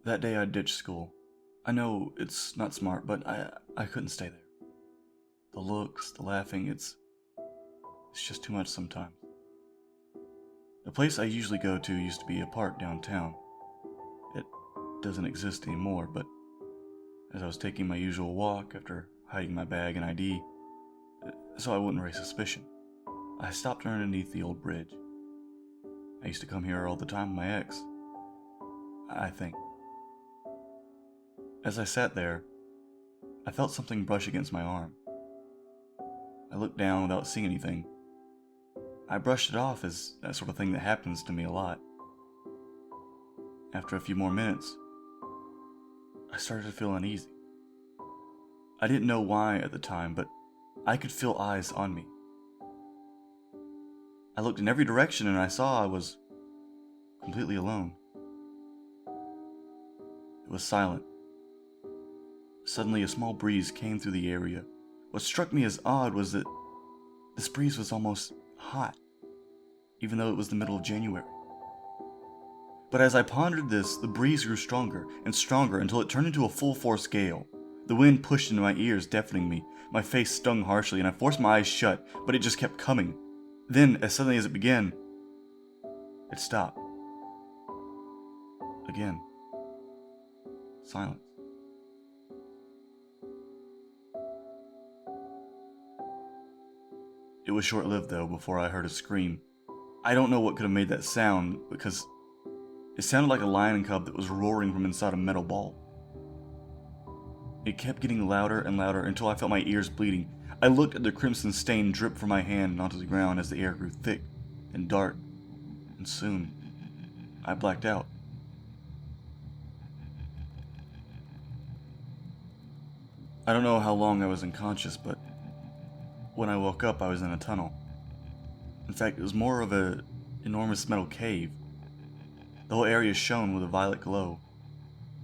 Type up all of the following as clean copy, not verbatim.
That day I ditched school. I know it's not smart, but I couldn't stay there. The looks, the laughing, it's just too much sometimes. The place I usually go to used to be a park downtown. It doesn't exist anymore, but as I was taking my usual walk after hiding my bag and ID, so I wouldn't raise suspicion, I stopped underneath the old bridge. I used to come here all the time with my ex, I think. As I sat there, I felt something brush against my arm. I looked down without seeing anything. I brushed it off as that sort of thing that happens to me a lot. After a few more minutes, I started to feel uneasy. I didn't know why at the time, but I could feel eyes on me. I looked in every direction and I saw I was completely alone. It was silent. Suddenly a small breeze came through the area. What struck me as odd was that this breeze was almost hot, even though it was the middle of January. But as I pondered this, the breeze grew stronger and stronger until it turned into a full-force gale. The wind pushed into my ears, deafening me. My face stung harshly and I forced my eyes shut, but it just kept coming. Then, as suddenly as it began, it stopped. Again. Silence. It was short-lived, though, before I heard a scream. I don't know what could have made that sound, because it sounded like a lion cub that was roaring from inside a metal ball. It kept getting louder and louder until I felt my ears bleeding. I looked at the crimson stain drip from my hand and onto the ground as the air grew thick and dark, and soon I blacked out. I don't know how long I was unconscious, but when I woke up, I was in a tunnel. In fact, it was more of an enormous metal cave. The whole area shone with a violet glow,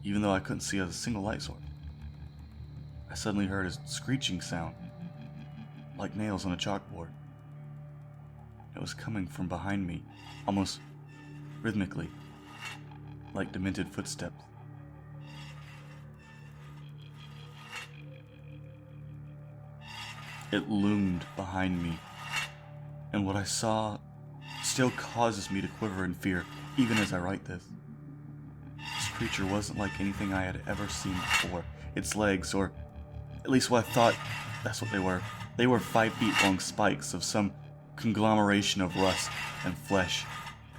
even though I couldn't see a single light source. I suddenly heard a screeching sound, like nails on a chalkboard. It was coming from behind me, almost rhythmically, like demented footsteps. It loomed behind me, and what I saw still causes me to quiver in fear, even as I write this. This creature wasn't like anything I had ever seen before. Its legs, or at least what I thought that's what they were 5 feet long spikes of some conglomeration of rust and flesh.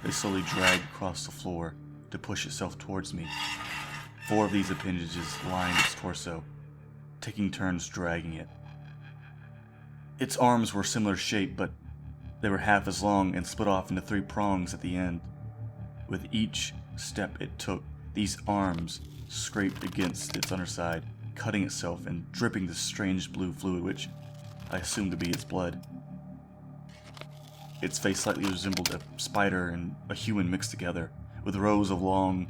They slowly dragged across the floor to push itself towards me. 4 of these appendages lined its torso, taking turns dragging it. Its arms were similar shape, but they were half as long and split off into 3 prongs at the end. With each step it took, these arms scraped against its underside, cutting itself and dripping this strange blue fluid, which I assumed to be its blood. Its face slightly resembled a spider and a human mixed together, with rows of long,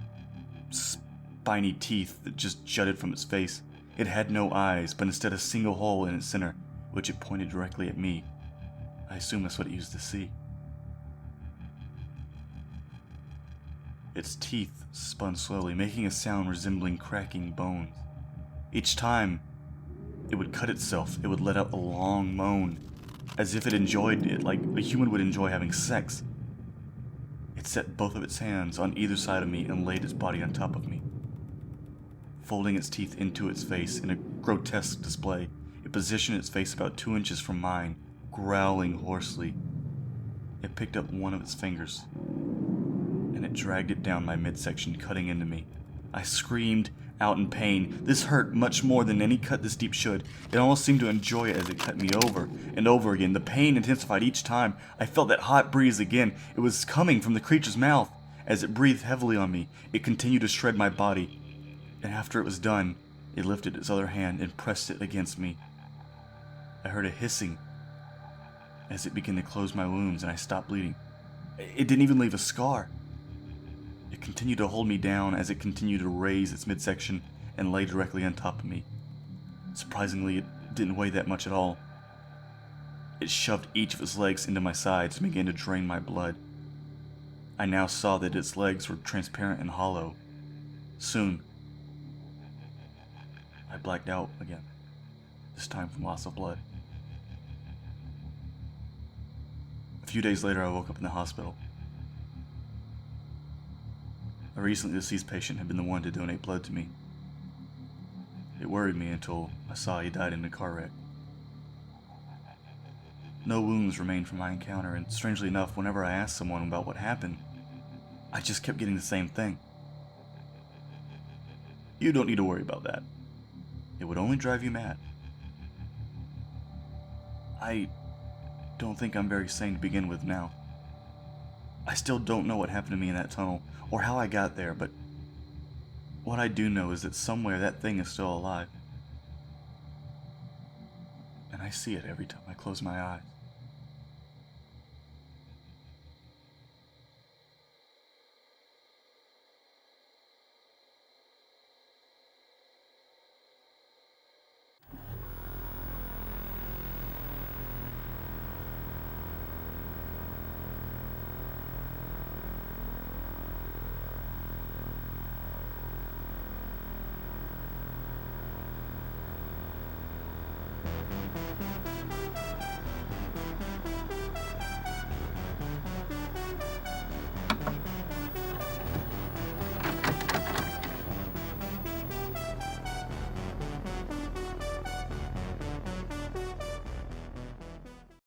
spiny teeth that just jutted from its face. It had no eyes, but instead a single hole in its center, which it pointed directly at me. I assume that's what it used to see. Its teeth spun slowly, making a sound resembling cracking bones. Each time it would cut itself, it would let out a long moan, as if it enjoyed it, like a human would enjoy having sex. It set both of its hands on either side of me and laid its body on top of me. Folding its teeth into its face in a grotesque display, it positioned its face about 2 inches from mine, growling hoarsely. It picked up one of its fingers, and it dragged it down my midsection, cutting into me. I screamed out in pain. This hurt much more than any cut this deep should. It almost seemed to enjoy it as it cut me over and over again. The pain intensified each time. I felt that hot breeze again. It was coming from the creature's mouth. As it breathed heavily on me, it continued to shred my body. And after it was done, it lifted its other hand and pressed it against me. I heard a hissing as it began to close my wounds, and I stopped bleeding. It didn't even leave a scar. It continued to hold me down as it continued to raise its midsection and lay directly on top of me. Surprisingly, it didn't weigh that much at all. It shoved each of its legs into my sides and began to drain my blood. I now saw that its legs were transparent and hollow, Soon, I blacked out again, this time from loss of blood. A few days later, I woke up in the hospital. A recently deceased patient had been the one to donate blood to me. It worried me until I saw he died in a car wreck. No wounds remained from my encounter, and strangely enough, whenever I asked someone about what happened, I just kept getting the same thing. You don't need to worry about that. It would only drive you mad. I don't think I'm very sane to begin with now. I still don't know what happened to me in that tunnel, or how I got there, but what I do know is that somewhere that thing is still alive. And I see it every time I close my eyes.